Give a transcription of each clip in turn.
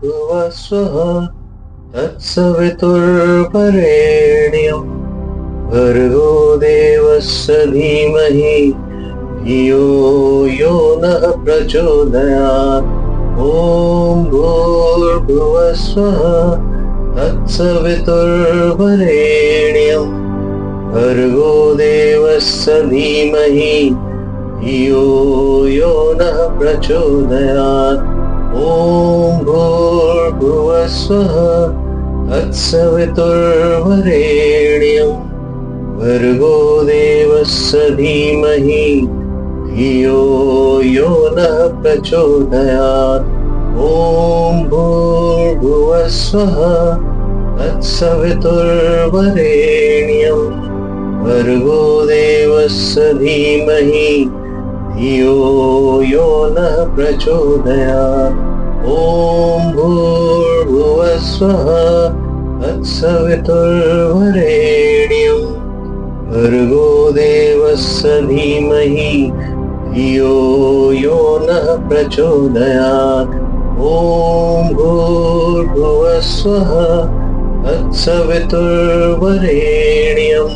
भूर्भुवः स्वः तत्सवितुर्वरेण्यं भर्गो देवस्य धीमहि धियो यो नः प्रचोदयात्। ॐ भूर्भुवः स्वः तत्सवितुर्वरेण्यं भर्गो देवस्य धीमहि धियो यो नः प्रचोदयात्। ॐ भूर्भुवः स्वः तत्सवितुर्वरेण्यं भर्गो देवस्य धीमहि धियो यो नः प्रचोदयात्। ॐ भूर्भुवः स्वः तत्सवितुर्वरेण्यं भर्गो देवस्य धीमहि धियो यो नः प्रचोदयात्। ॐ भूर्भुवः स्वः तत्सवितुर्वरेण्यं भर्गो देवस्य धीमहि धियो यो नः प्रचोदयात्। ॐ भूर्भुवः स्वः तत्सवितुर्वरेण्यं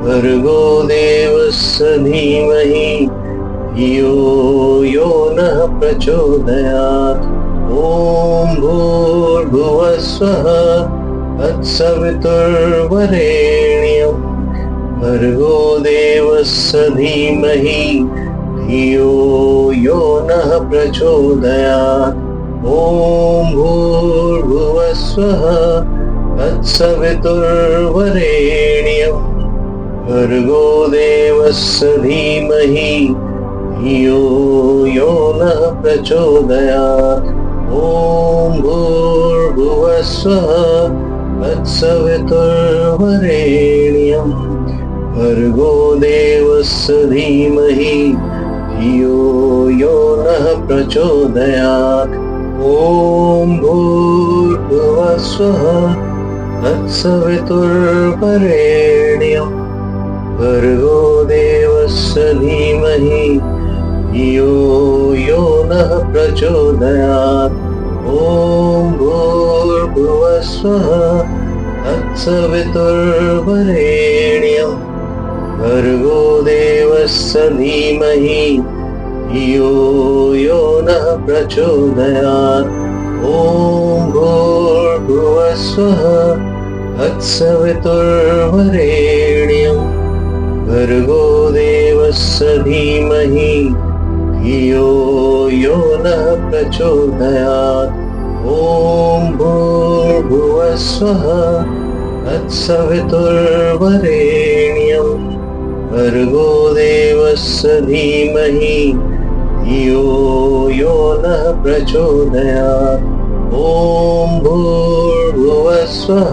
भर्गो देवस्य धीमहि धियो यो नः प्रचोदयात्। ॐ भूर्भुवः स्वः तत्सवितुर्वरेण्यं भर्गो देवस्य धीमहि धियो यो नः प्रचोदयात्। ॐ भूर्भुवः स्वः तत्सवितुर्वरेण्यं भर्गो देवस्य धीमहि धियो यो नः प्रचोदयात्। ॐ भूर्भुवः स्वः तत्सवितुर्वरेण्यं भर्गो देवस्य धीमहि धियो यो नः प्रचोदयात्। ॐ भूर्भुवः स्वः तत्सवितुर्वरेण्यं भर्गो देवस्य धीमहि धियो यो नः प्रचोदयात्। ॐ भूर्भुवः स्वः तत्सवितुर्वरेण्यं भर्गो देवस्य धीमहि धियो यो नः प्रचोदयात्। ॐ भूर्भुवः स्वः तत्सवितुर्वरेण्यं भर्गो देवस्य धीमहि धियो यो नः प्रचोदयात्। ॐ भूर्भुवः स्वः तत्सवितुर्वरेण्यं भर्गो देवस्य धीमहि धियो यो नः प्रचोदयात्। ॐ भूर्भुवः स्वः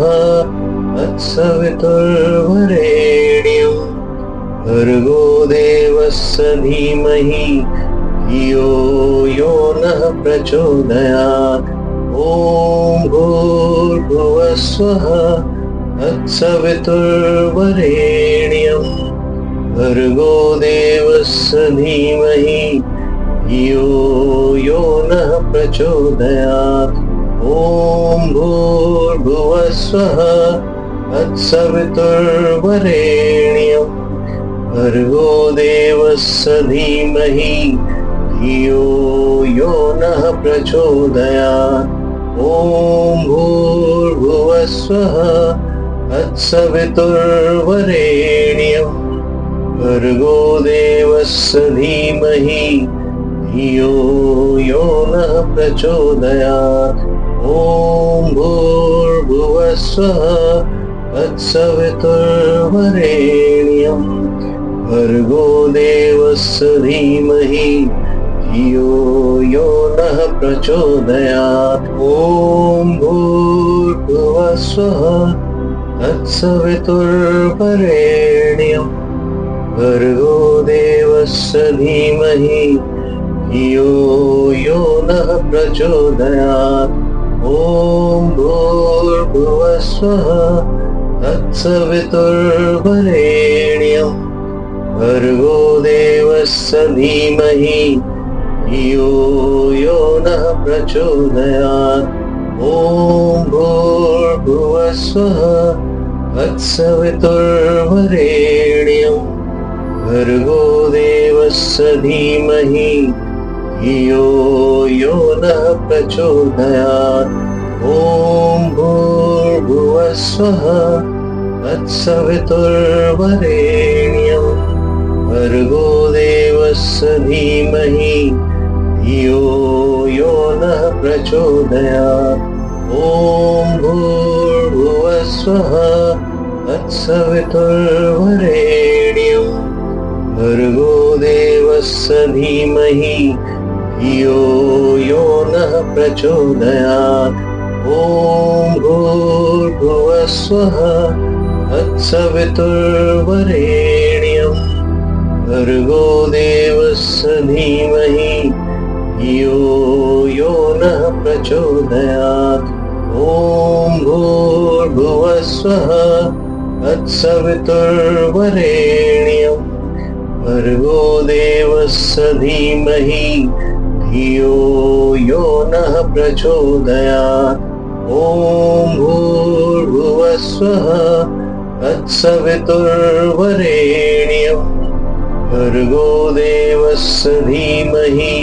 तत्सवितुर्वरेण्यं भर्गो देवस्य धीमहि धियो यो नः प्रचोदयात्। ॐ भूर्भुवः स्वः तत्सवितुर्वरेण्यं भर्गो देवस्य धीमहि धियो यो नः प्रचोदयात्। ॐ भूर्भुवः स्वः तत्सवितुर्वरेण्यं भर्गो देवस्य धीमहि धियो यो नः प्रचोदयात्। ॐ भूर्भुवः स्वः तत्सवितुर्वरेण्यं भर्गो देवस्य धीमहि धियो यो नः प्रचोदयात्। ॐ भूर्भुवः स्वः तत्सवितुर्वरेण्यं भर्गो देवस्य धीमहि धियो यो नः प्रचोदयात्। ॐ भूर्भुवः स्वः तत्सवितुर्वरेण्यं भर्गो देवस्य धीमहि धियो यो नः प्रचोदयात्। ॐ भूर्भुवः स्वः तत्सवितुर्वरेण्यं भर्गो देवस्य धीमहि धियो यो नः प्रचोदयात्। ॐ भूर्भुवस्वः तत्सवितुर्वरेण्यं भर्गो देवस्य धीमहि धियो यो नः प्रचोदयात्। ॐ भूर्भुवस्वः तत्सवितुर्वरेण्यं भर्गो देवस्य धीमहि धियो यो नः प्रचोदयात्। ॐ भूर्भुवस्वः तत्सवितुर्वरेण्यं भर्गो देवस्य धीमहि धियो यो नः प्रचोदयात्। ॐ भूर्भुवस्वः तत्सवितुर्वरेण्यं भर्गो देवस्य धीमहि धियो यो नः प्रचोदयात्। ॐ भूर्भुवस्वः तत्सवितुर्वरेण्यं भर्गो देवस्य धीमहि धियो यो नः प्रचोदयात्। ॐ भूर्भुवस्वः तत्सवितुर्वरेण्यं भर्गो देवस्य धीमहि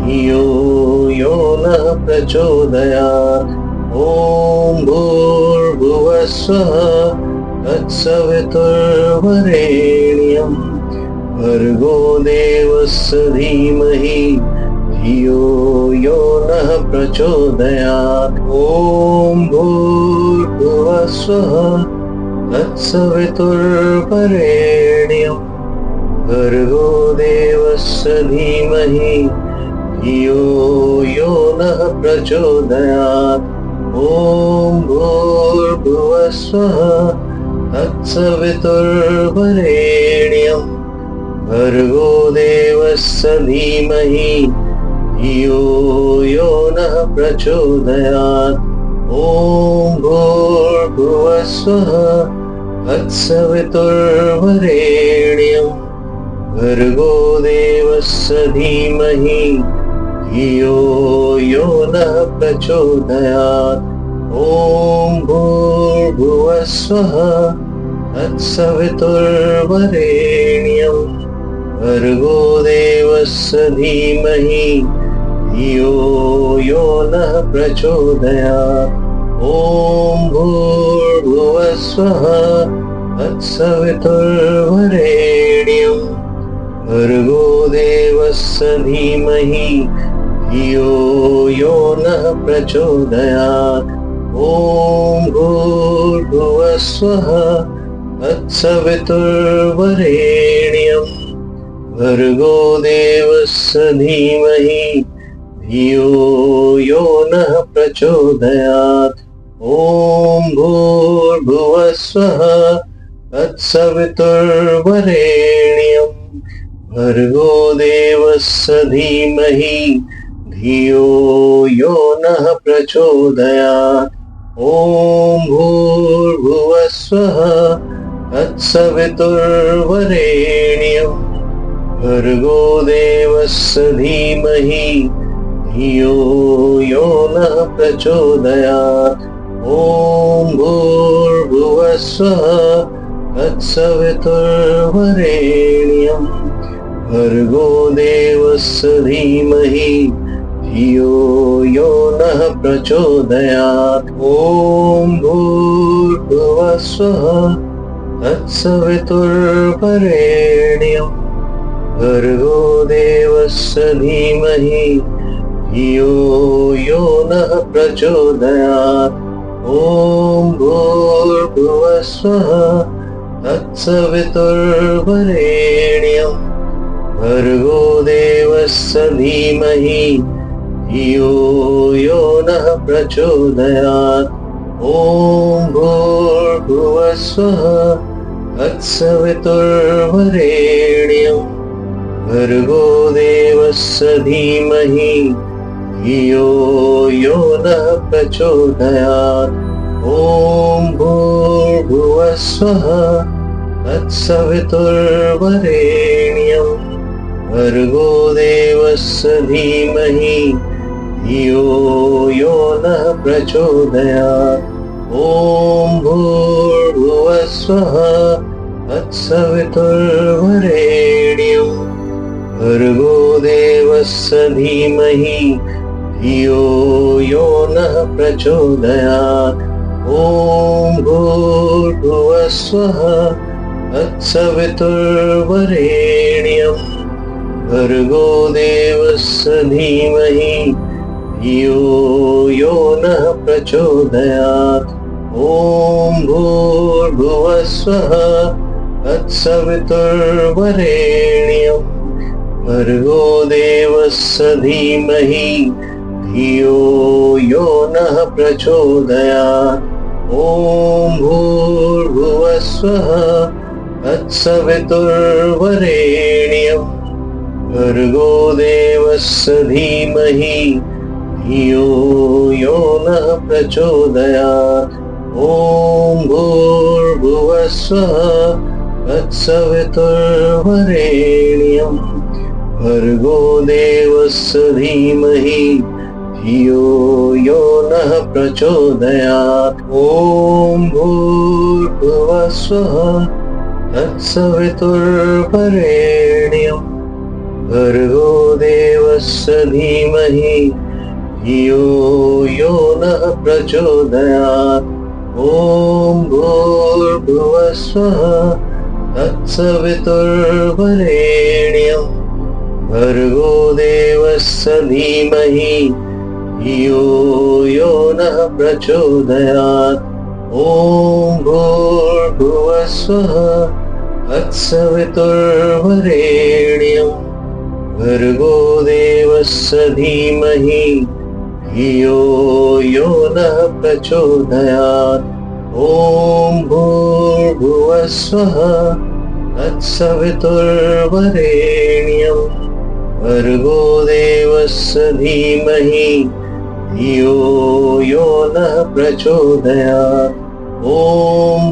धियो यो नः प्रचोदयात्। ॐ भूर्भुवस्वः तत्सवितुर्वरेण्यं भर्गो देवस्य धीमहि धियो यो नः प्रचोदयात्। ॐ भूर्भुवस्वः तत्सवितुर्वरेण्यं भर्गो देवस्य धीमहि धियो यो नः प्रचोदयात्। ॐ भूर्भुवस्वः तत्सवितुर्वरेण्यं भर्गो देवस्य धीमहि धियो यो नः प्रचोदयात्। ॐ भूर्भुवस्वः तत्सवितुर्वरेण्यं भर्गो देवस्य धीमहि धियो यो नः प्रचोदयात्। ॐ भूर्भुवस्वः तत्सवितुर्वरेण्यं भर्गो देवस्य धीमहि धियो यो नः प्रचोदयात्। ॐ भूर्भुवस्वः तत्सवितुर्वरेण्यं भर्गो देवस्य धीमहि धियो यो नः प्रचोदयात्। ॐ भूर्भुवस्वः तत्सवितुर्वरेण्यं भर्गो देवस्य धीमहि धियो यो नः प्रचोदयात्। ॐ भूर्भुवस्वः तत्सवितुर्वरेण्यं भर्गो देवस्य धीमहि धियो यो नः प्रचोदयात्। ॐ भूर्भुवस्वः तत्सवितुर्वरेण्यं भर्गो देवस्य धीमहि धियो यो नः प्रचोदयात्। ॐ भूर्भुवस्वः तत्सवितुर्वरेण्यं भर्गो देवस्य धीमहि धियो यो नः प्रचोदयात्। ॐ भूर्भुवस्वः तत्सवितुर्वरेण्यं भर्गो देवस्य धीमहि धियो यो नः प्रचोदयात्। ॐ भूर्भुवस्वः तत्सवितुर्वरेण्यं भर्गो देवस्य धीमहि धियो यो नः प्रचोदयात्। ॐ भूर्भुवस्वः तत्सवितुर्वरेण्यं भर्गो देवस्य धीमहि धियो यो नः प्रचोदयात्। ॐ भूर्भुवस्वः तत्सवितुर्वरेण्यं भर्गो देवस्य धीमहि धियो यो नः प्रचोदयात्। ॐ भूर्भुवस्वः तत्सवितुर्वरेण्यं भर्गो देवस्य धीमहि धियो यो नः प्रचोदयात्। ॐ भूर्भुवस्वः तत्सवितुर्वरेण्यं भर्गो देवस्य धीमहि धियो यो नः प्रचोदयात्। ॐ भूर्भुवस्वः तत्सवितुर्वरेण्यं भर्गो देवस्य धीमहि धियो यो नः प्रचोदयात्। ॐ भूर्भुवस्वः तत्सवितुर्वरेण्यं भर्गो देवस्य धीमहि धियो यो नः प्रचोदयात्। ॐ भूर्भुवस्वः तत्सवितुर्वरेण्यं भर्गो देवस्य धीमहि धियो यो नः प्रचोदयात्। ॐ भूर्भुवस्वः तत्सवितुर्वरेण्यं भर्गो देवस्य धीमहि धियो यो नः प्रचोदयात्। ॐ भूर्भुवस्वः तत्सवितुर्वरेण्यं भर्गो देवस्य धीमहि धियो यो नः प्रचोदयात्। ॐ भूर्भुवस्वः तत्सवितुर्वरेण्यं भर्गो देवस्य धीमहि धियो यो नः प्रचोदयात्। ॐ भूर्भुवस्वः तत्सवितुर्वरेण्यं भर्गो देवस्य धीमहि धियो यो नः प्रचोदयात्। ॐ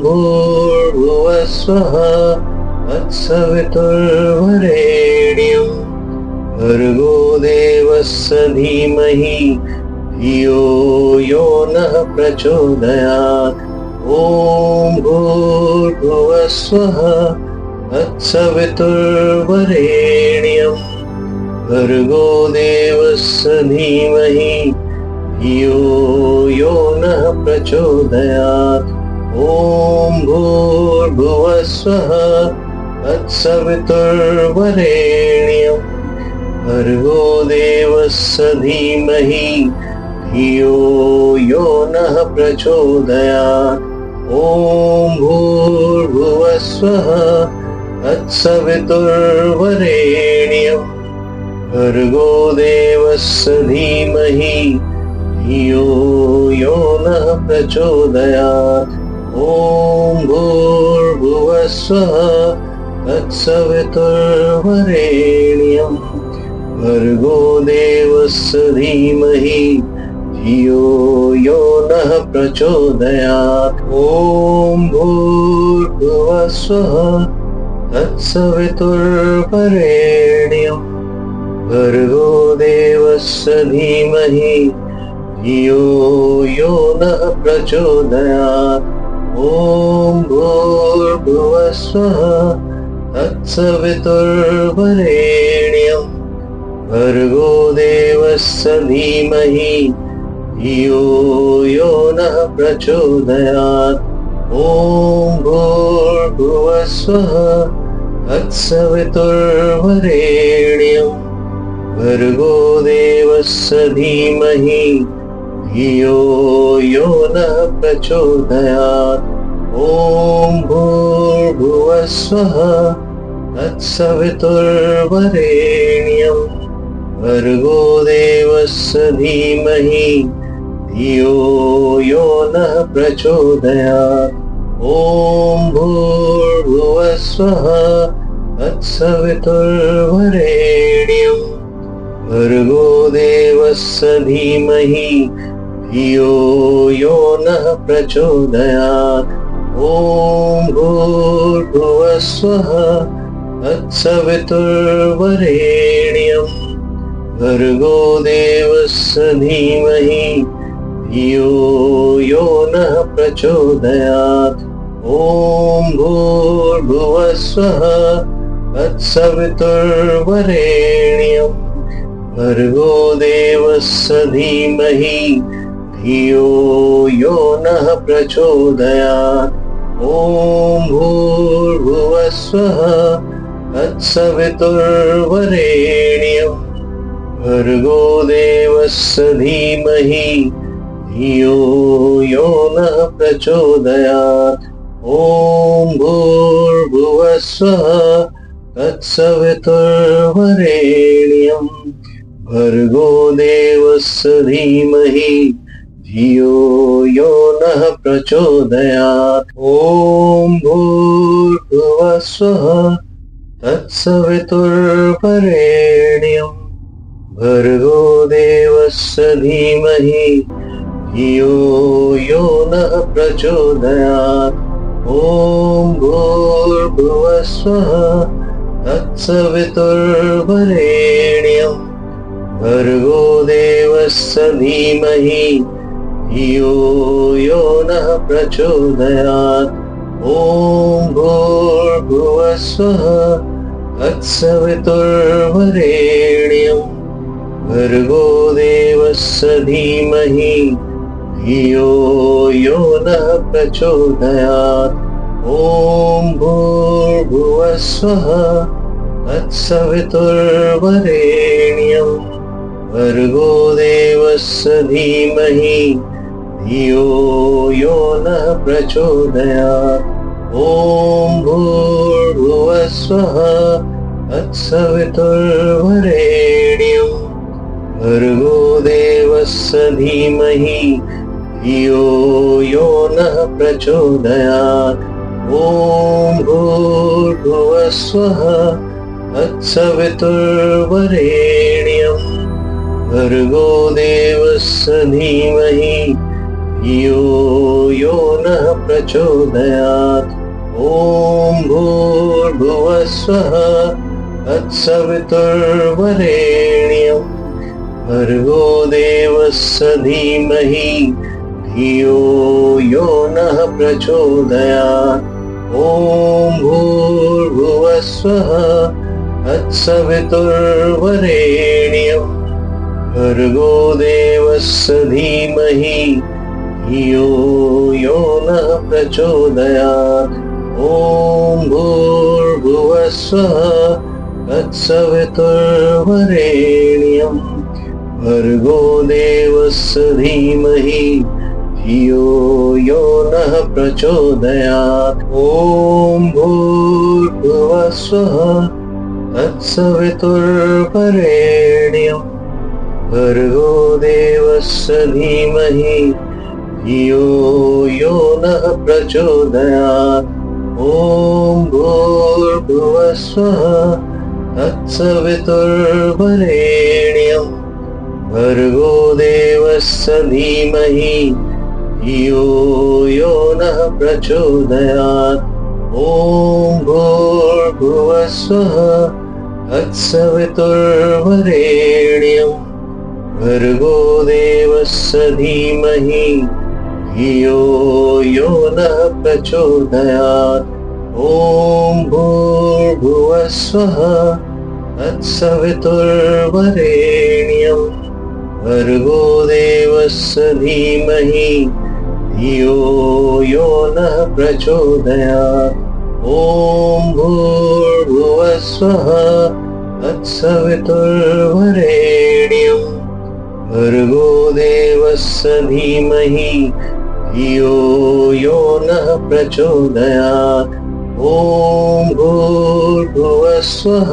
भूर्भुवस्वः तत्सवितुर्वरेण्यं भर्गो देवस्य धीमहि धियो यो नः प्रचोदयात्। ॐ भूर्भुवस्वः तत्सवितुर्वरेण्यं भर्गो देवस्य धीमहि धियो यो नः प्रचोदयात्। ॐ भूर्भुवस्वः तत्सवितुर्वरेण्यं भर्गो देवस्य धीमहि धियो यो नः प्रचोदयात्। ॐ भूर्भुवस्वः तत्सवितुर्वरेण्यं भर्गो देवस्य धीमहि धियो यो नः प्रचोदयात्। ॐ भूर्भुवस्वः तत्सवितुर्वरेण्यं भर्गो देवस्य धीमहि धियो यो नः प्रचोदयात्। ॐ भूर्भुवस्वः तत्सवितुर्वरेण्यं भर्गो देवस्य धीमहि धियो यो नः प्रचोदयात्। ॐ भूर्भुवस्वः तत्सवितुर्वरेण्यं भर्गो देवस्य धीमहि धियो यो नः प्रचोदयात्। ॐ भूर्भुवस्वः तत्सवितुर्वरेण्यं भर्गो देवस्य धीमहि धियो यो नः प्रचोदयात्। ॐ भूर्भुवस्वः तत्सवितुर्वरेण्यं भर्गो देवस्य धीमहि धियो यो नः प्रचोदयात्। ॐ भूर्भुवस्वः तत्सवितुर्वरेण्यं भर्गो देवस्य धीमहि धियो यो नः प्रचोदयात्। ॐ भूर्भुवस्वः तत्सवितुर्वरेण्यं भर्गो देवस्य धीमहि धियो यो नः प्रचोदयात्। ॐ भूर्भुवः स्वः तत्सवितुर्वरेण्यं भर्गो देवस्य धीमहि धियो यो नः प्रचोदयात्। ॐ भूर्भुवः स्वः तत्सवितुर्वरेण्यं भर्गो देवस्य धीमहि धियो यो नः प्रचोदयात्। ॐ भूर्भुवः स्वः तत्सवितुर्वरेण्यं भर्गो देवस्य धीमहि धियो यो नः प्रचोदयात्। ॐ भूर्भुवः स्वः तत्सवितुर्वरेण्यं भर्गो देवस्य धीमहि धियो यो नः प्रचोदयात्। ॐ भूर्भुवः स्वः तत्सवितुर्वरेण्यं भर्गो देवस्य धीमहि धियो यो नः प्रचोदयात्। ॐ भूर्भुवः स्वः तत्सवितुर्वरेण्यं भर्गो देवस्य धीमहि धियो यो नः प्रचोदयात्। ॐ भूर्भुवः स्वः तत्सवितुर्वरेण्यं भर्गो देवस्य धीमहि धियो यो नः प्रचोदयात्। ॐ भूर्भुवः स्वः तत्सवितुर्वरेण्यं भर्गो देवस्य धीमहि धियो यो नः प्रचोदयात्। ॐ भूर्भुवः स्वः तत्सवितुर्वरेण्यं भर्गो देवस्य धीमहि धियो यो नः प्रचोदयात्। ॐ भूर्भुवः स्वः तत्सवितुर्वरेण्यं भर्गो देवस्य धीमहि धियो यो नः प्रचोदयात्। ॐ भूर्भुवः स्वः तत्सवितुर्वरेण्यं भर्गो देवस्य धीमहि धियो यो नः प्रचोदयात्। ॐ भूर्भुवः स्वः तत्सवितुर्वरेण्यं भर्गो देवस्य धीमहि धियो यो नः प्रचोदयात्। ॐ भूर्भुवः स्वः तत्सवितुर्वरेण्यं भर्गो देवस्य धीमहि धियो यो नः प्रचोदयात्। ॐ भूर्भुवः स्वः तत्सवितुर्वरेण्यं भर्गो देवस्य धीमहि धियो यो नः प्रचोदयात्। ॐ भूर्भुवः स्वः तत्सवितुर्वरेण्यं भर्गो देवस्य धीमहि धियो यो नः प्रचोदयात्। ॐ भूर्भुवः स्वः तत्सवितुर्वरेण्यं भर्गो देवस्य धीमहि धियो यो नः प्रचोदयात्। ॐ भूर्भुवः स्वः तत्सवितुर्वरेण्यं भर्गो देवस्य धीमहि धियो यो नः प्रचोदयात्। ॐ भूर्भुवः स्वः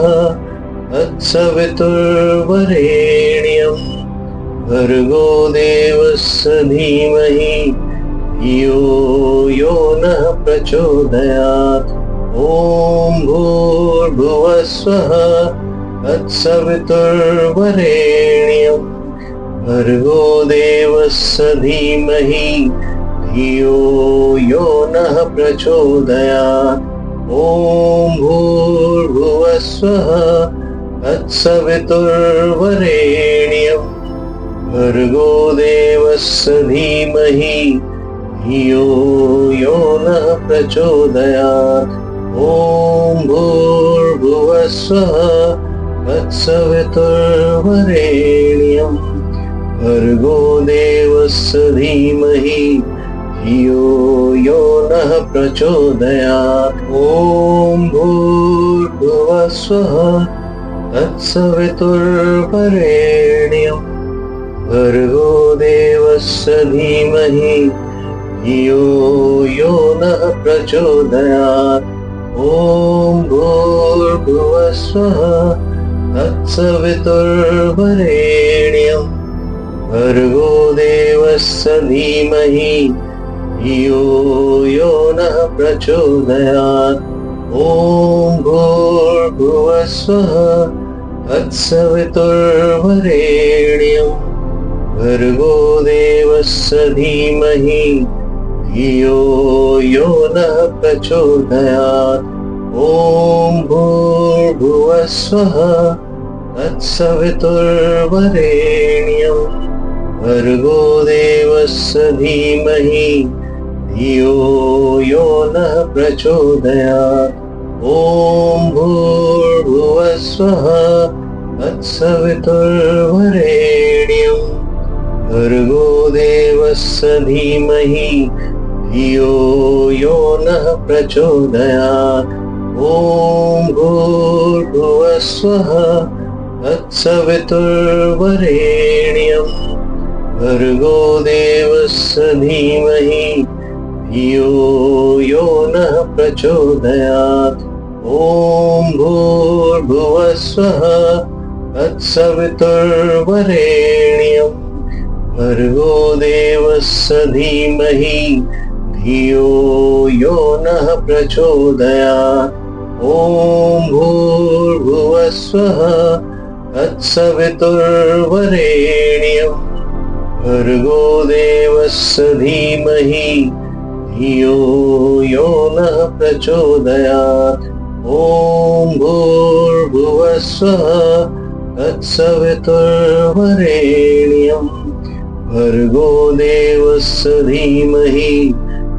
तत्सवितुर्वरेण्यं भर्गो देवस्य धीमहि धियो यो नः प्रचोदयात्। ॐ भूर्भुवः स्वः तत्सवितुर्वरेण्यं भर्गो देवस्य धीमहि धियो यो नः प्रचोदयात्। ॐ भूर्भुवः स्वः तत्सवितुर्वरेण्यं भर्गो देवस्य धीमहि धियो यो नः प्रचोदयात्। ॐ भूर्भुवस्सुः तत्सवितुर्वरेण्यं भर्गो देवस्य धीमहि धियो यो नः प्रचोदयात्। ॐ भूर्भुवस्सुः तत्सवितुर्वरेण्यं भर्गो देवस्य धीमहि धियो यो नः प्रचोदयात्। ॐ भूर्भुवस्सुः तत्सवितुर्वरेण्यं भर्गो देवस्य धीमहि धियो यो नः प्रचोदयात्। ॐ भूर्भुवस्सुः तत्सवितुर्वरेण्यं भर्गो देवस्य धीमहि धियो यो नः प्रचोदयात्। ॐ भूर्भुवस्सुः तत्सवितुर्वरेण्यं भर्गो देवस्य धीमहि धियो यो नः प्रचोदयात्। ॐ भूर्भुवस्सुः तत्सवितुर्वरेण्यं भर्गो देवस्य धीमहि धियो यो नः प्रचोदयात्। ॐ भूर्भुवस्सुः तत्सवितुर्वरेण्यं भर्गो देवस्य धीमहि धियो यो नः प्रचोदयात्। ॐ भूर्भुवस्सुः तत्सवितुर्वरेण्यं भर्गो देवस्य धीमहि धियो यो नः प्रचोदयात्। ॐ भूर्भुवस्सुः तत्सवितुर्वरेण्यं भर्गो देवस्य धीमहि धियो यो नः प्रचोदयात्। ॐ भूर्भुवस्सुः तत्सवितुर्वरेण्यं भर्गो देवस्य धीमहि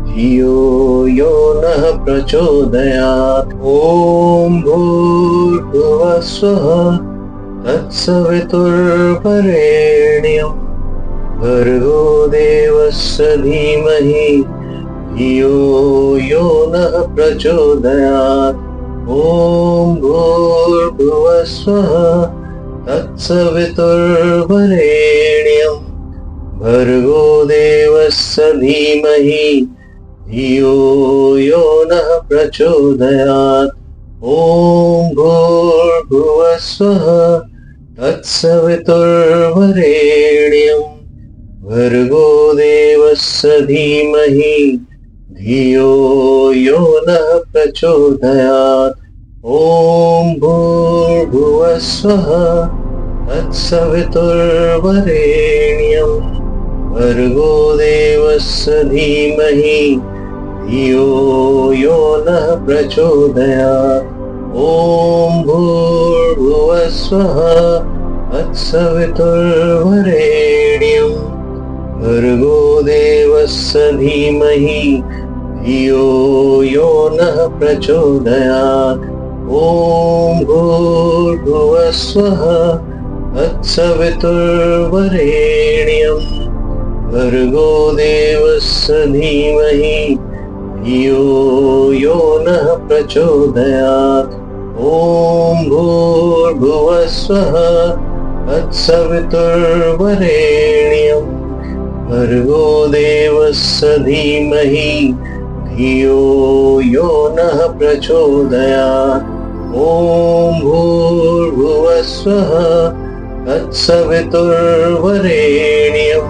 धियो यो नः प्रचोदयात्। ॐ भूर्भुवस्सुः तत्सवितुर्वरेण्यं भर्गो देवस्य धीमहि धियो यो नः प्रचोदयात्। ॐ भूर्भुवस्सुः तत्सवितुर्वरेण्यं भर्गो देवस्य धीमहि धियो यो नः प्रचोदयात्। ॐ भूर्भुवस्सुः तत्सवितुर्वरेण्यं भर्गो देवस्य धीमहि धियो यो नः प्रचोदयात्। ॐ भूर्भुवस्सुः तत्सवितुर्वरेण्यं भर्गो देवस्य धीमहि धियो यो नः प्रचोदयात्। ॐ भूर्भुवस्सुः तत्सवितुर्वरेण्यं भर्गो देवस्य धीमहि धियो यो नः प्रचोदयात्। ॐ भूर्भुवस्सुः तत्सवितुर्वरेण्यं भर्गो देवस्य धीमहि धियो यो नः प्रचोदयात्। ॐ भूर्भुवस्सुः तत्सवितुर्वरेण्यं भर्गो देवस्य धीमहि धियो यो नः प्रचोदयात्। ॐ भूर्भुवस्सुः तत्सवितुर्वरेण्यं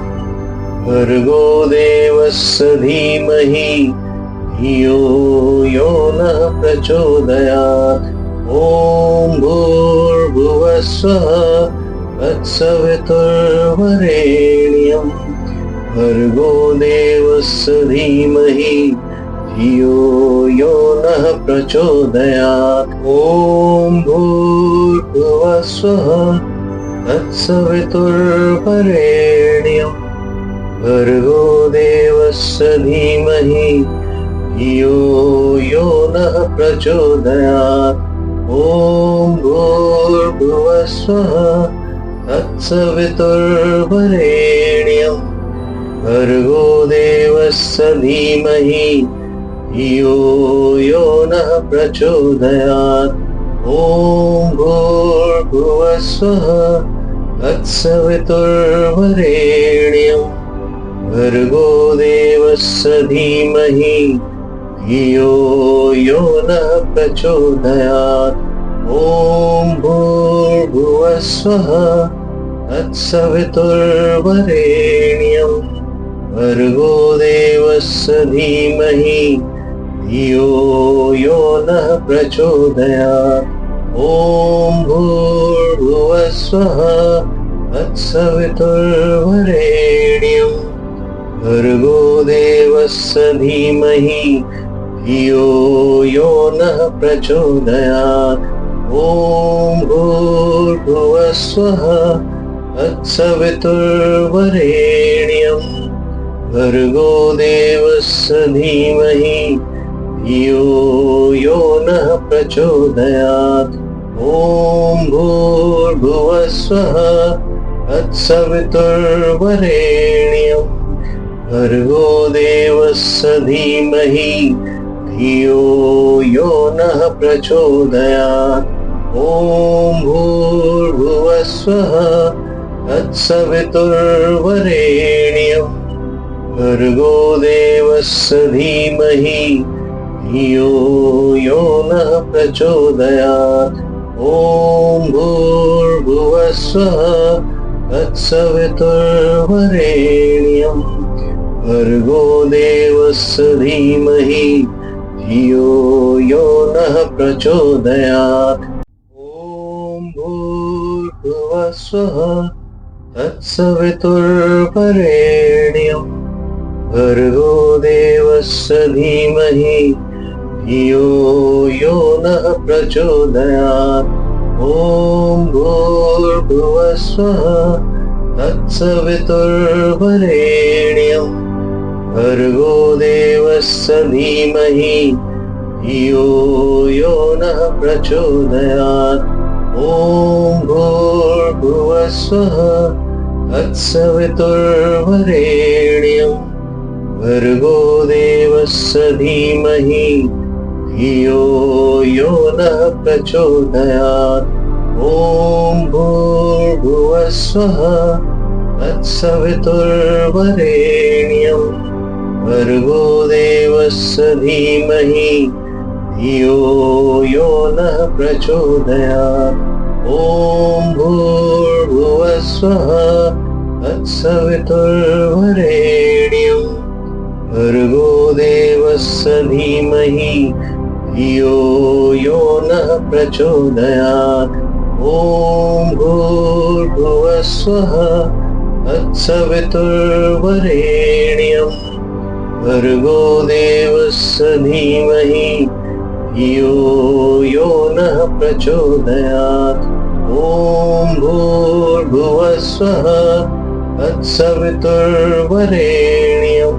भर्गो देवस्य धीमहि धियो यो नः प्रचोदयात्। ॐ भूर्भुवस्सुः तत्सवितुर्वरेण्यं भर्गो देवस्य धीमहि धियो यो नः प्रचोदयात्। ॐ भूर्भुवः स्वः तत्सवितुर्वरेण्यं भर्गो देवस्य धीमहि धियो यो नः प्रचोदयात्। ॐ भूर्भुवः स्वः तत्सवितुर्वरेण्यं भर्गो देवस्य धीमहि धियो यो नः प्रचोदयात्। ॐ भूर्भुवः स्वः तत्सवितुर्वरेण्यं भर्गो देवस्य धीमहि धियो यो नः प्रचोदयात्। ॐ भूर्भुवः स्वः तत्सवितुर्वरेण्यं भर्गो देवस्य धीमहि धियो यो नः प्रचोदयात्। ॐ भूर्भुवः स्वः तत्सवितुर्वरेण्यं भर्गो देवस्य धीमहि धियो यो नः प्रचोदयात्। ॐ भूर्भुवः स्वः तत्सवितुर्वरेण्यं भर्गो देवस्य धीमहि धियो यो नः प्रचोदयात्। ॐ भूर्भुवः स्वः तत्सवितुर्वरेण्यं भर्गो देवस्य धीमहि धियो यो नः प्रचोदयात्। ॐ भूर्भुवः स्वः तत्सवितुर्वरेण्यं भर्गो देवस्य धीमहि धियो यो नः प्रचोदयात्। ॐ भूर्भुवः स्वः तत्सवितुर्वरेण्यं भर्गो देवस्य धीमहि धियो यो नः प्रचोदयात्। ॐ भूर्भुवः स्वः तत्सवितुर्वरेण्यं भर्गो देवस्य धीमहि धियो यो नः प्रचोदयात्। ॐ भूर्भुवः स्वः तत्सवितुर्वरेण्यं भर्गो देवस्य धीमहि धियो यो नः प्रचोदयात्। ॐ भूर्भुवः स्वः तत्सवितुर्वरेण्यं भर्गो देवस्य धीमहि धियो यो नः प्रचोदयात्। ॐ भूर्भुवः स्वः तत्सवितुर्वरेण्यं भर्गो देवस्य धीमहि धियो यो नः प्रचोदयात्। ॐ भूर्भुवः स्वः तत्सवितुर्वरेण्यं भर्गो देवस्य धीमहि धियो यो नः प्रचोदयात्। ॐ भूर्भुवः स्वः तत्सवितुर्वरेण्यं भर्गो देवस्य धीमहि धियो यो नः प्रचोदयात्। ॐ भूर्भुवः स्वः तत्सवितुर्वरेण्यं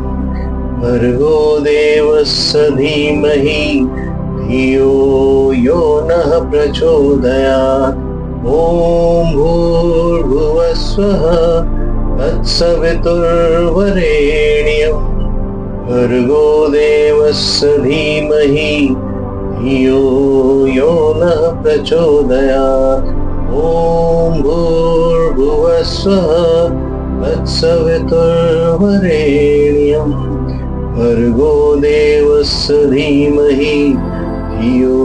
भर्गो देवस्य धीमहि धियो यो नः प्रचोदयात्। ॐ भूर्भुवः स्वः तत्सवितुर्वरेण्यं भर्गो देवस्य धीमहि धियो यो नः प्रचोदयात्। ॐ भूर्भुवः स्वः तत्सवितुर्वरेण्यं भर्गो देवस्य धीमहि धियो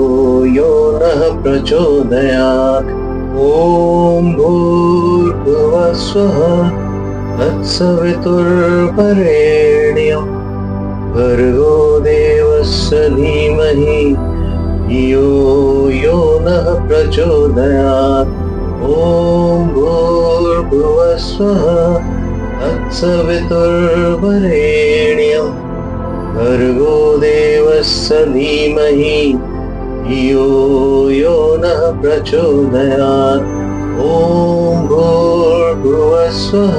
यो नः प्रचोदयात्। ॐ भूर्भुवः स्वः तत्सवितुर्वरेण्यं भर्गो देवस्य धीमहि धियो यो नः प्रचोदयात्। ॐ भूर्भुवः स्वः तत्सवितुर्वरेण्यं भर्गो देवस्य धीमहि धियो यो नः प्रचोदयात्। ॐ भूर्भुवस्वः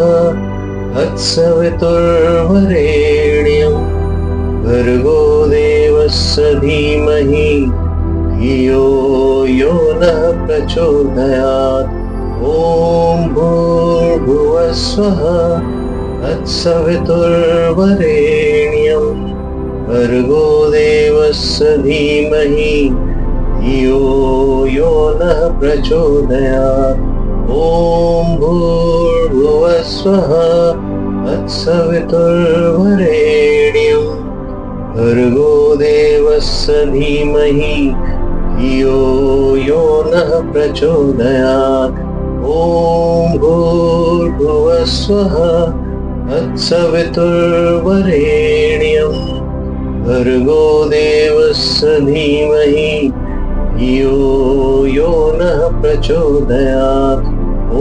तत्सवितुर्वरेण्यं भर्गो देवस्य धीमहि धियो यो नः प्रचोदयात्। ॐ भूर्भुवस्वः तत्सवितुर्वरेण्यं भर्गो देवस्य धीमहि धियो यो नः प्रचोदयात्। ॐ भूर्भुवस्वः तत्सवितुर्वरेण्यं भर्गो देवस्य धीमहि धियो यो नः प्रचोदयात्। ॐ भूर्भुवस्वः तत्सवितुर्वरेण्यं भर्गो देवस्य धीमहि धियो यो नः प्रचोदयात्। ॐ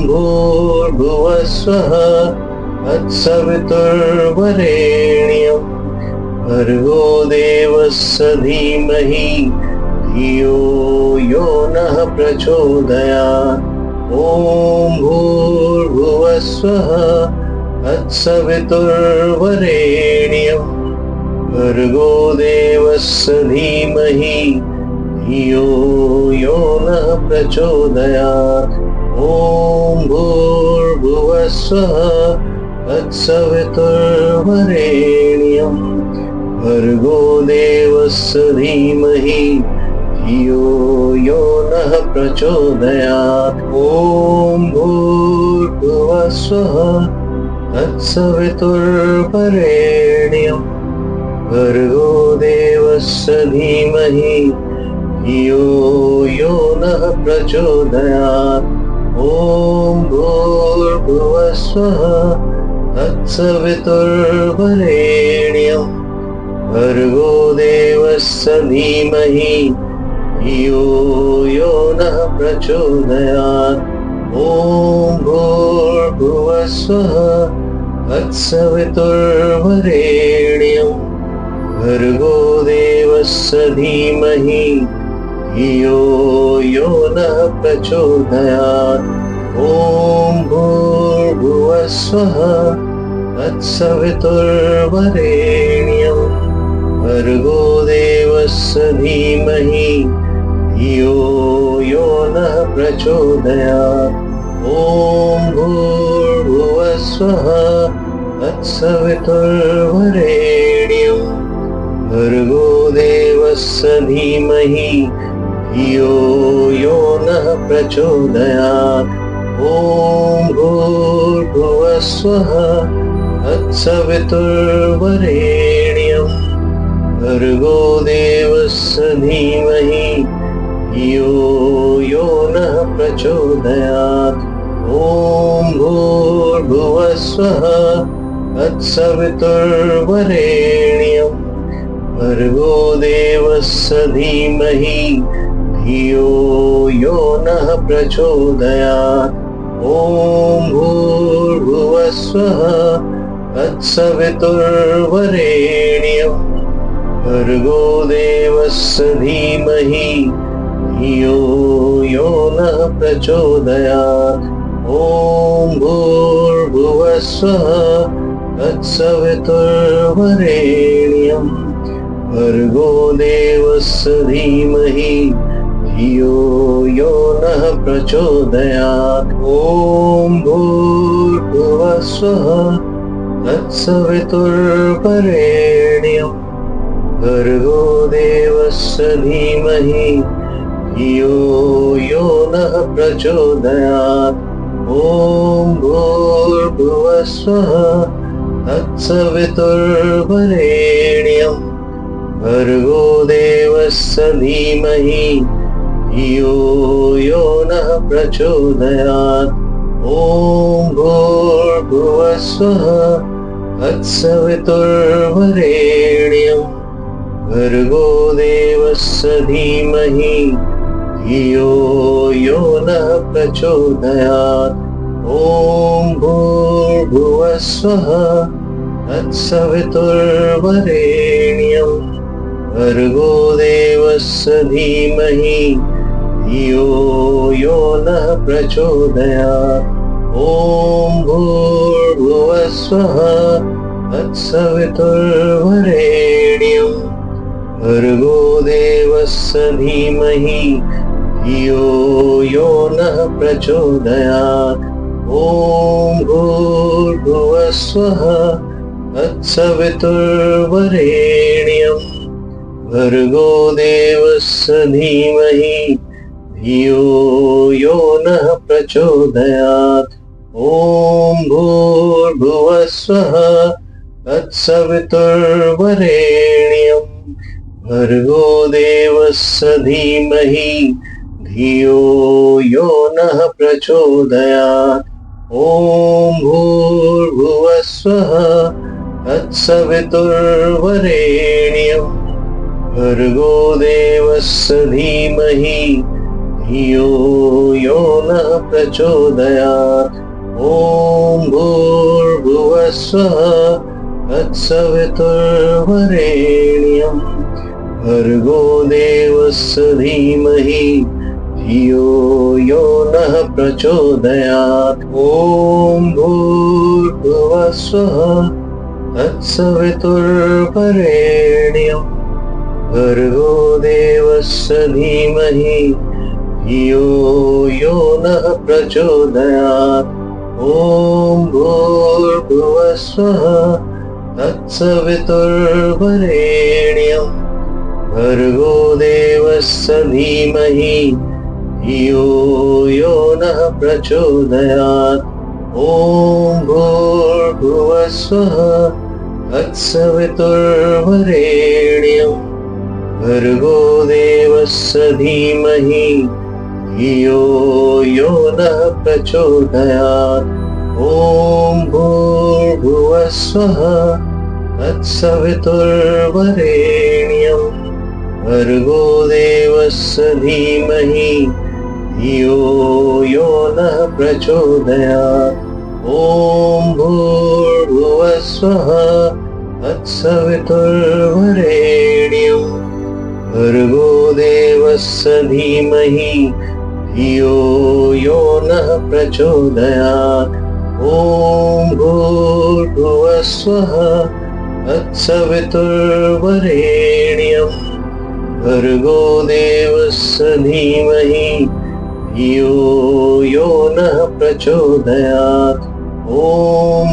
भूर्भुवस्वः तत्सवितुर्वरेण्यं भर्गो देवस्य धीमहि धियो यो नः प्रचोदयात्। ॐ भूर्भुवस्वः तत्सवितुर्वरेण्यं भर्गो देवस्य धीमहि धियो यो नः प्रचोदयात्। ॐ भूर्भुवस्वः तत्सवितुर्वरेण्यं भर्गो देवस्य धीमहि धियो यो नः प्रचोदयात्। ॐ भूर्भुवस्वः तत्सवितुर्वरेण्यं भर्गो देवस्य धीमहि धियो यो नः प्रचोदयात्। ॐ भूर्भुवस्वः तत्सवितुर्वरेण्यं भर्गो देवस्य धीमहि धियो यो नः प्रचोदयात्। ॐ भूर्भुवस्वः तत्सवितुर्वरेण्यं भर्गो देवस्य धीमहि धियो यो नः प्रचोदयात्। ॐ भूर्भुवस्वः तत्सवितुर्वरेण्यं भर्गो देवस्य धीमहि धियो यो नः प्रचोदयात्। ॐ भूर्भुवस्वः तत्सवितुर्वरेण्यं भर्गो देवस्य धीमहि धियो यो नः प्रचोदयात्। ॐ भूर्भुवस्वः तत्सवितुर्वरेण्यं भर्गो देवस्य धीमहि धियो यो नः प्रचोदयात्। ॐ भूर्भुवस्वः तत्सवितुर्वरेण्यं भर्गो देवस्य धीमहि धियो यो नः प्रचोदयात्। ॐ भूर्भुवस्वः तत्सवितुर्वरेण्यं भर्गो देवस्य धीमहि धियो यो नः प्रचोदयात्। ॐ भूर्भुवस्वः तत्सवितुर्वरेण्यं भर्गो देवस्य धीमहि धियो यो नः प्रचोदयात्। ॐ भूर्भुवस्वः तत्सवितुर्वरेण्यं भर्गो देवस्य धीमहि धियो यो नः प्रचोदयात्। ॐ भूर्भुवस्वः तत्सवितुर्वरेण्यं भर्गो देवस्य धीमहि धियो यो नः प्रचोदयात्। ॐ भूर्भुवस्वः तत्सवितुर्वरेण्यं भर्गो देवस्य धीमहि धियो यो नः प्रचोदयात्। ॐ भूर्भुवस्वः तत्सवितुर्वरेण्यं भर्गो देवस्य धीमहि धियो यो नः प्रचोदयात्। ॐ भूर्भुवस्वः तत्सवितुर्वरेण्यं भर्गो देवस्य धीमहि धियो यो नः प्रचोदयात्। ॐ भूर्भुवस्वः तत्सवितुर्वरेण्यं भर्गो देवस्य धीमहि धियो यो नः प्रचोदयात्। ॐ भूर्भुवस्वः तत्सवितुर्वरेण्यं भर्गो देवस्य धीमहि धियो यो नः प्रचोदयात्। ॐ भूर्भुवस्वः तत्सवितुर्वरेण्यं भर्गो देवस्य धीमहि धियो यो नः प्रचोदयात्। ॐ भूर्भुवस्वः तत्सवितुर्वरेण्यं भर्गो देवस्य धीमहि धियो यो नः प्रचोदयात्। ॐ भूर्भुवस्वः तत्सवितुर्वरेण्यं भर्गो देवस्य धीमहि धियो यो नः प्रचोदयात्। ॐ भूर्भुवस्वः तत्सवितुर्वरेण्यं भर्गो देवस्य धीमहि धियो यो नः प्रचोदयात्। ॐ भूर्भुवस्वः तत्सवितुर्वरेण्यं भर्गो देवस्य धीमहि धियो यो नः प्रचोदयात्। ॐ भूर्भुवस्वः तत्सवितुर्वरेण्यं भर्गो देवस्य धीमहि धियो यो नः प्रचोदयात्। ॐ भूर्भुवस्वः तत्सवितुर्वरेण्यं भर्गो देवस्य धीमहि धियो यो नः प्रचोदयात्। ॐ भूर्भुवस्वः तत्सवितुर्वरेण्यं भर्गो देवस्य धीमहि धियो यो नः प्रचोदयात्। ॐ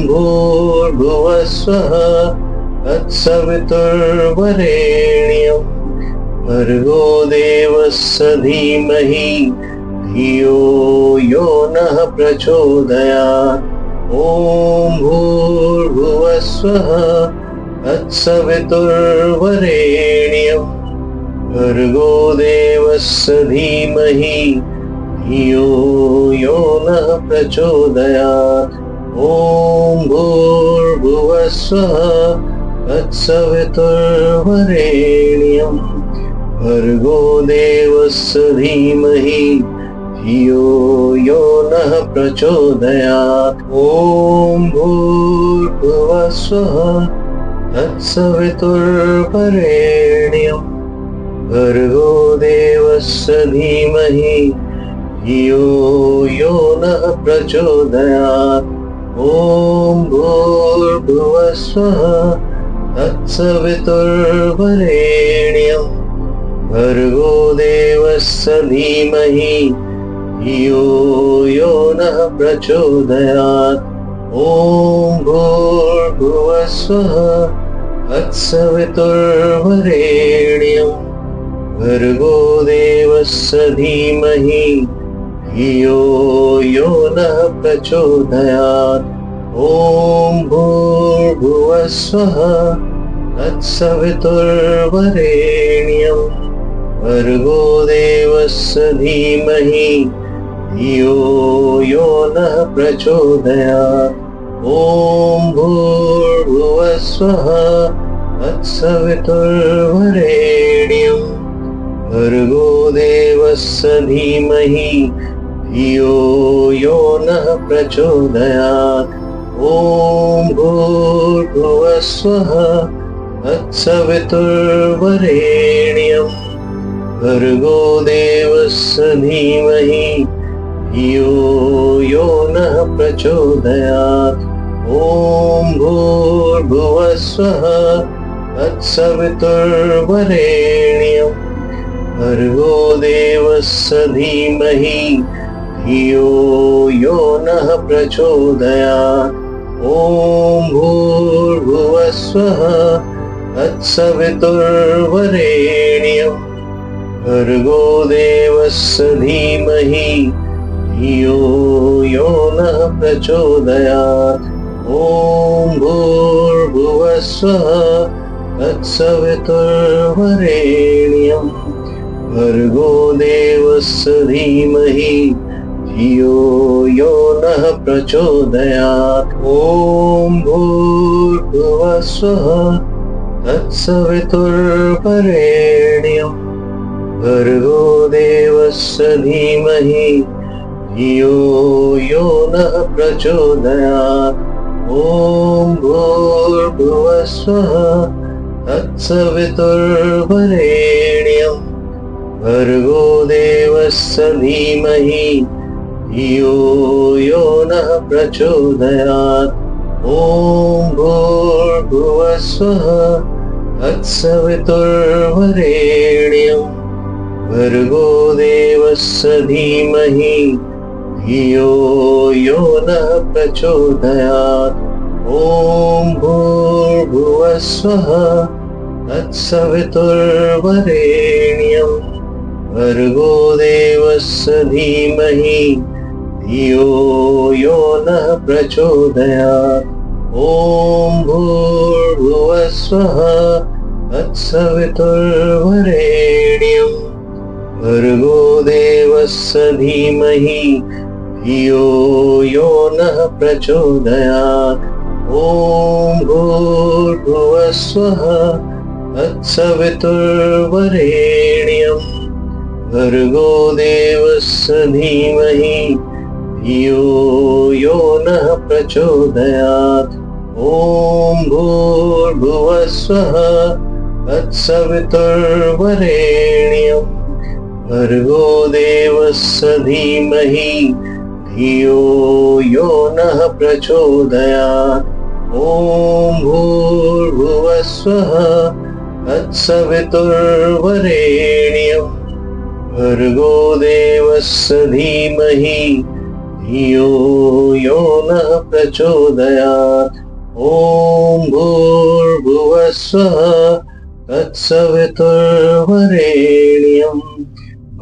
भूर्भुवस्वः तत्सवितुर्वरेण्यं भर्गो देवस्य धीमहि धियो यो नः प्रचोदयात्। ॐ भूर्भुवस्वः तत्सवितुर्वरेण्यं भर्गो देवस्य धीमहि धियो यो नः प्रचोदयात्। ॐ भूर्भुवस्वः तत्सवितुर्वरेण्यं भर्गो देवस्य धीमहि धियो यो नः प्रचोदयात्। ॐ भूर्भुवस्वः तत्सवितुर्वरेण्यं भर्गो देवस्य धीमहि धियो यो नः प्रचोदयात्। ॐ भूर्भुवस्वः तत्सवितुर्वरेण्यं भर्गो देवस्य धीमहि धियो यो नः प्रचोदयात्। ॐ भूर्भुवस्वः तत्सवितुर्वरेण्यं भर्गो देवस्य धीमहि धियो यो नः प्रचोदयात्। ॐ भूर्भुवस्वः तत्सवितुर्वरेण्यं भर्गो देवस्य धीमहि धियो यो नः प्रचोदयात्। ॐ भूर्भुवस्वः तत्सवितुर्वरेण्यं भर्गो देवस्य धीमहि धियो यो नः प्रचोदयात्। ॐ ॐ भूर्भुवस्वः तत्सवितुर्वरेण्यं भर्गो देवस्य धीमहि धियो यो नः प्रचोदयात्। ॐ भूर्भुवस्वः तत्सवितुर्वरेण्यं भर्गो देवस्य धीमहि धियो यो नः प्रचोदयात्। ॐ भूर्भुवस्वः तत्सवितुर्वरेण्यं भर्गो देवस्य धीमहि धियो यो नः प्रचोदयात्। ॐ भूर्भुवस्वः तत्सवितुर्वरेण्यं भर्गो देवस्य धीमहि धियो यो नः प्रचोदयात्। ॐ भूर्भुवस्वः तत्सवितुर्वरेण्यं भर्गो देवस्य धीमहि धियो यो नः प्रचोदयात्। ॐ भूर्भुवस्वः तत्सवितुर्वरेण्यं भर्गो देवस्य धीमहि धियो यो नः प्रचोदयात्। ॐ भूर्भुवस्वः तत्सवितुर्वरेण्यं भर्गो देवस्य धीमहि धियो यो नः प्रचोदयात्। ॐ भूर्भुवस्वः तत्सवितुर्वरेण्यं भर्गो देवस्य धीमहि धियो यो नः प्रचोदयात्। ॐ भूर्भुवस्वः तत्सवितुर्वरेण्यं भर्गो देवस्य धीमहि धियो यो नः प्रचोदयात्। ॐ भूर्भुवस्वः तत्सवितुर्वरेण्यं भर्गो देवस्य धीमहि धियो यो नः प्रचोदयात्। ॐ भूर्भुवस्वः तत्सवितुर्वरेण्यं भर्गो देवस्य धीमहि धियो यो नः प्रचोदयात्। ॐ भूर्भुवस्वः तत्सवितुर्वरेण्यं भर्गो देवस्य धीमहि धियो यो नः प्रचोदयात्। ॐ भूर्भुवस्वः तत्सवितुर्वरेण्यं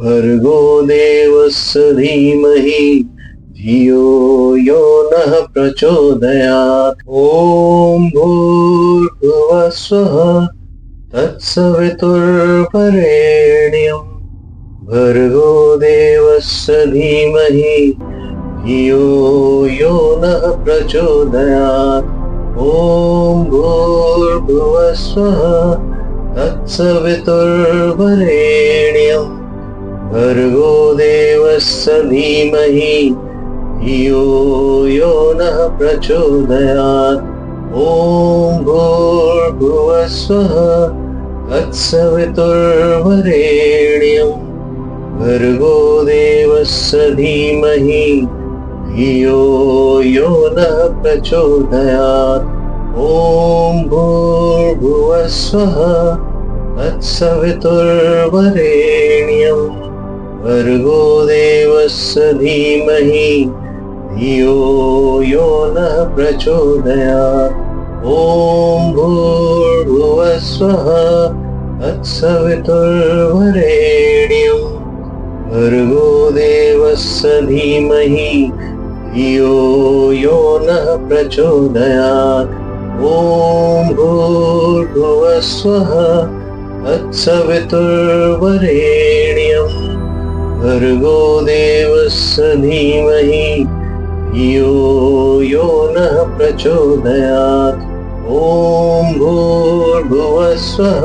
भर्गो देवस्य धीमहि धियो यो नः प्रचोदयात्। ॐ भूर्भुवस्वः तत्सवितुर्वरेण्यं भर्गो देवस्य धीमहि धियो यो नः प्रचोदयात्। ॐ भूर्भुवस्वः तत्सवितुर्वरेण्यं भर्गो देवस्य धीमहि धियो यो नः प्रचोदयात्। ॐ भूर्भुवस्वः तत्सवितुर्वरेण्यं भर्गो देवस्य धीमहि धियो यो नः प्रचोदयात्। ॐ भूर्भुवस्वः तत्सवितुर्वरेण्यं भर्गो देवस्य धीमहि धियो यो नः प्रचोदयात्। ॐ भूर्भुवस्वः तत्सवितुर्वरेण्यं भर्गो देवस्य धीमहि धियो यो नः प्रचोदयात्। ॐ भूर्भुवस्वः तत्सवितुर्वरेण्यं भर्गो देवस्य धीमहि धियो यो नः प्रचोदयात्। ॐ भूर्भुवस्वः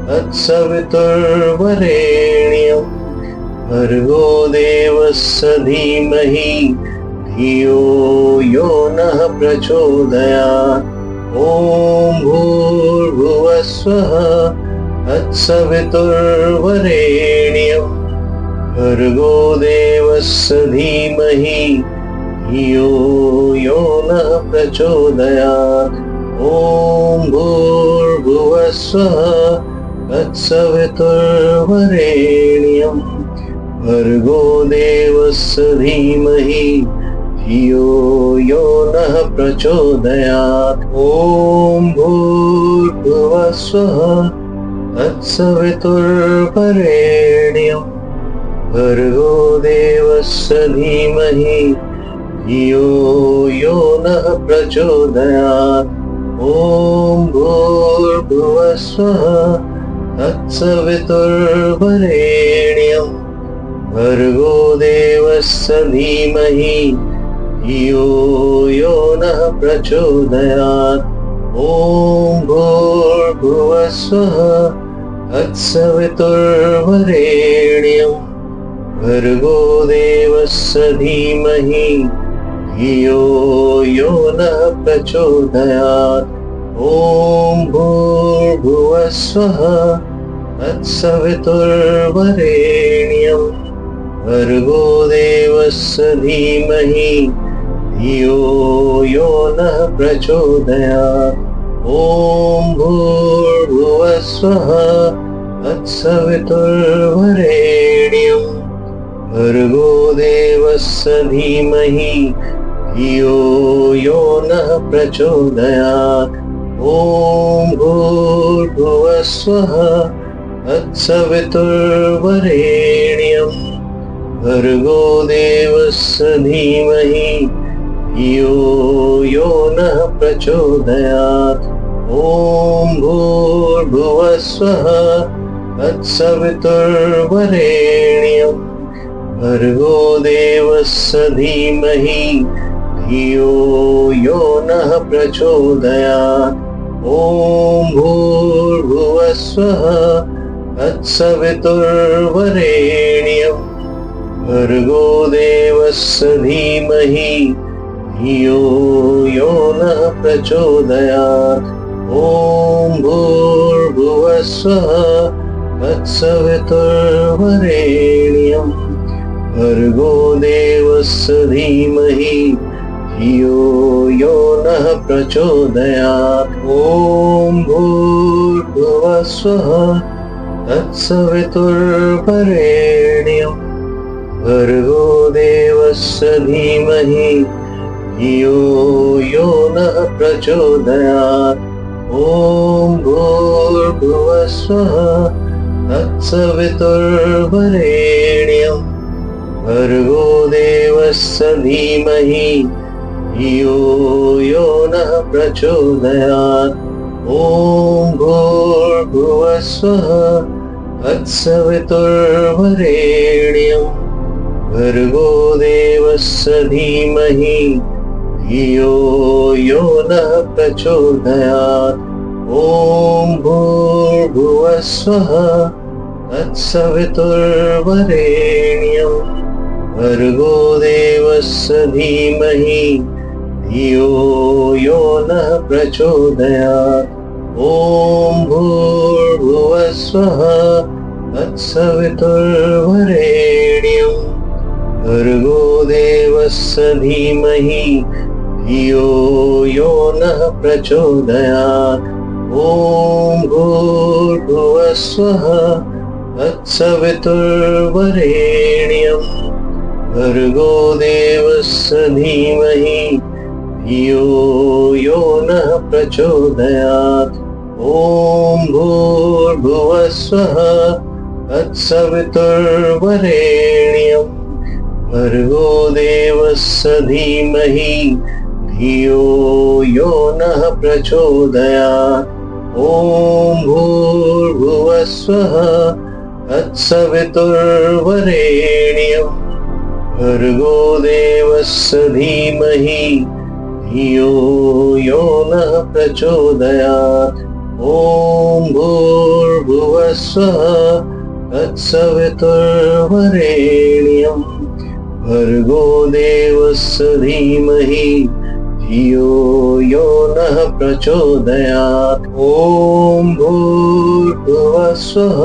तत्सवितुर्वरेण्यं भर्गो देवस्य धीमहि धियो यो नः प्रचोदयात्। ॐ भूर्भुवस्वः तत्सवितुर्वरेण्यं भर्गो देवस्य धीमहि धियो यो नः प्रचोदयात्। ॐ भूर्भुवस्वः तत्सवितुर्वरेण्यं भर्गो देवस्य धीमहि धियो यो नः प्रचोदयात्। ॐ भूर्भुवस्वः तत्सवितुर्वरेण्यं भर्गो देवस्य धीमहि धियो यो नः प्रचोदयात्। ॐ भूर्भुवस्वः तत्सवितुर्वरेण्यं भर्गो देवस्य धीमहि धियो यो नः प्रचोदयात्। ॐ भूर्भुवस्वः तत्सवितुर्वरेण्यं भर्गो देवस्य धीमहि धियो यो नः प्रचोदयात्। ॐ भूर्भुवस्वः तत्सवितुर्वरेण्यं भर्गो देवस्य धीमहि धियो यो नः प्रचोदयात्। ॐ भूर्भुवस्वः तत्सवितुर्वरेण्यं भर्गो देवस्य धीमहि धियो यो नः प्रचोदयात्। ॐ भूर्भुवस्वः तत्सवितुर्वरेण्यं भर्गो देवस्य धीमहि धियो यो नः प्रचोदयात्। ॐ भूर्भुवस्वः तत्सवितुर्वरेण्यं भर्गो देवस्य धीमहि धियो यो नः प्रचोदयात्। ॐ भूर्भुवस्वः तत्सवितुर्वरेण्यं भर्गो देवस्य धीमहि धियो यो नः प्रचोदयात्। ॐ भूर्भुवस्वः तत्सवितुर्वरेण्यं भर्गो देवस्य धीमहि धियो यो नः प्रचोदयात्। ॐ भूर्भुवस्वः तत्सवितुर्वरेण्यं भर्गो देवस्य धीमहि धियो यो नः प्रचोदयात्। ॐ भूर्भुवस्वः तत्सवितुर्वरेण्यं भर्गो देवस्य धीमहि धियो यो नः प्रचोदयात्। ॐ भूर्भुवस्वः तत्सवितुर्वरेण्यं भर्गो देवस्य धीमहि धियो यो नः प्रचोदयात्। ॐ भूर्भुवस्वः तत्सवितुर्वरेण्यं भर्गो देवस्य धीमहि धियो यो नः प्रचोदयात्। ॐ भूर्भुवस्वः तत्सवितुर्वरेण्यं भर्गो देवस्य धीमहि धियो यो नः प्रचोदयात्। ॐ भूर्भुवस्वः तत्सवितुर्वरेण्यं भर्गो देवस्य धीमहि धियो यो नः प्रचोदयात्। ॐ भूर्भुवस्वः तत्सवितुर्वरेण्यं भर्गो देवस्य धीमहि धियो यो नः प्रचोदयात्। ॐ भूर्भुवस्वः तत्सवितुर्वरेण्यं भर्गो देवस्य धीमहि धियो यो नः प्रचोदयात्। ॐ भूर्भुवस्वः तत्सवितुर्वरेण्यं भर्गो देवस्य धीमहि धियो यो नः प्रचोदयात्। ॐ भूर्भुवः स्वः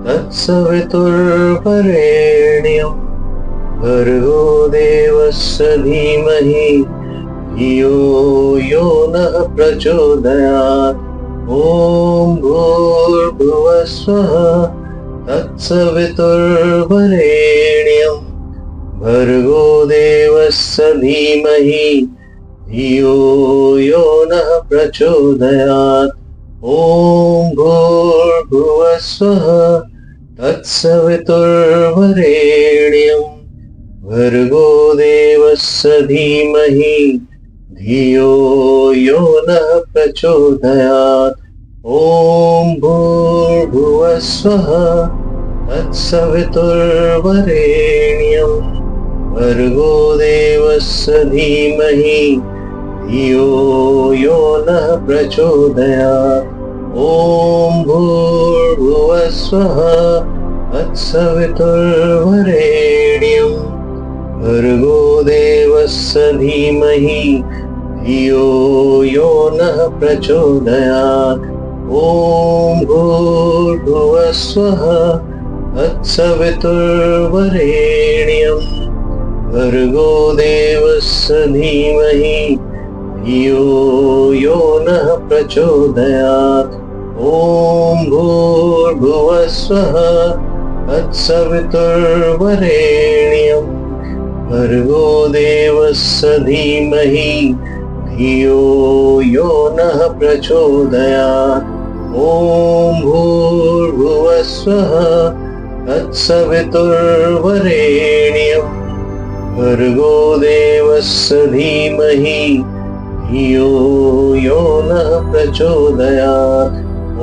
तत्सवितुर्वरेण्यं भर्गो देवस्य धीमहि धियो यो नः प्रचोदयात्। ॐ भूर्भुवः स्वः तत्सवितुर्वरेण्यं भर्गो देवस्य धीमहि धियो यो नः प्रचोदयात्। ॐ भूर्भुवः स्वः तत्सवितुर्वरेण्यं भर्गो देवस्य धीमहि धियो यो नः प्रचोदयात्। ॐ भूर्भुवः स्वः तत्सवितुर्वरेण्यं भर्गो देवस्य धीमहि धियो यो नः प्रचोदयात्। ॐ भूर्भुवः स्वः तत्सवितुर्वरेण्यं भर्गो देवस्य धीमहि धियो यो नः प्रचोदयात्। ॐ भूर्भुवः स्वः तत्सवितुर्वरेण्यं भर्गो देवस्य धीमहि धियो यो नः प्रचोदयात्। ॐ भूर्भुवः स्वः तत्सवितुर्वरेण्यं भर्गो देवस्य धीमहि धियो यो नः प्रचोदयात्। ॐ भूर्भुवः स्वः तत्सवितुर्वरेण्यं भर्गो देवस्य धीमहि धियो यो नः प्रचोदयात्। ॐ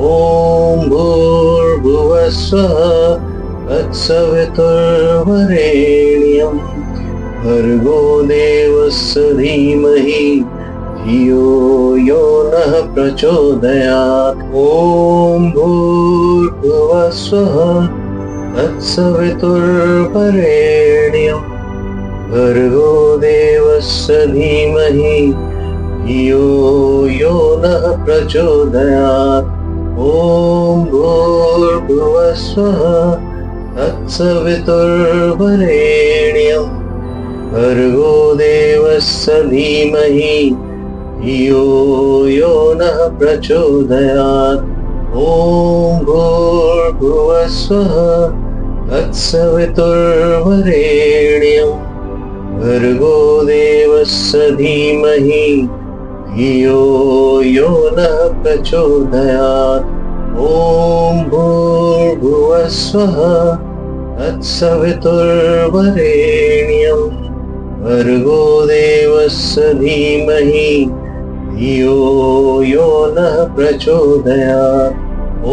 भूर्भुवः स्वः तत्सवितुर्वरेण्यं भर्गो देवस्य धीमहि धियो यो नः प्रचोदयात्। ॐ भूर्भुवः स्वः तत्सवितुर्वरेण्यं भर्गो देवस्य धीमहि धियो यो नः प्रचोदयात्। ॐ भूर्भुवः स्वः तत्सवितुर्वरेण्यं भर्गो देवस्य धीमहि धियो यो नः प्रचोदयात्। ॐ भूर्भुवः स्वः तत्सवितुर्वरेण्यं भर्गो देवस्य धीमहि धियो यो नः प्रचोदयात्। ॐ भूर्भुवः स्वः तत्सवितुर्वरेण्यं भर्गो देवस्य धीमहि धियो यो नः प्रचोदयात्। ॐ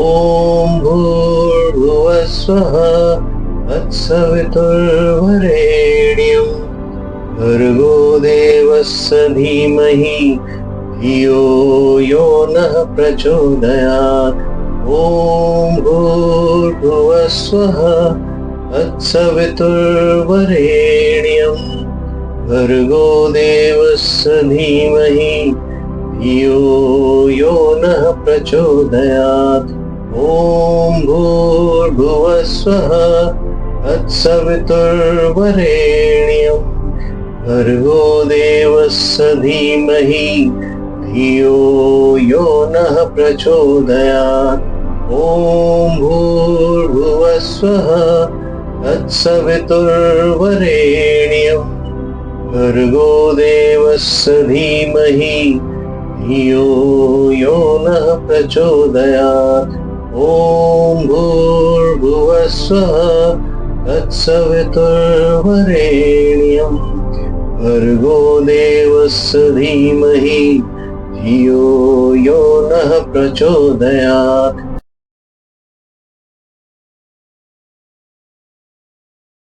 भूर्भुवः स्वः तत्सवितुर्वरेण्यं भर्गो देवस्य धीमहि धियो यो नः प्रचोदयात्। ॐ भूर्भुवः स्वः तत्सवितुर्वरेण्यं भर्गो देवस्य धीमहि धियो यो नः प्रचोदयात्। ॐ भूर्भुवः स्वः तत्सवितुर्वरेण्यं भर्गो देवस्य धीमहि धियो यो नः प्रचोदयात्। ॐ भूर्भुवः स्वः तत्सवितुर्वरेण्यं भर्गो देवस्य धीमहि धियो यो नः प्रचोदयात्। ॐ भूर्भुवः स्वः तत्सवितुर्वरेण्यं भर्गो देवस्य धीमहि धियो यो नः प्रचोदयात्।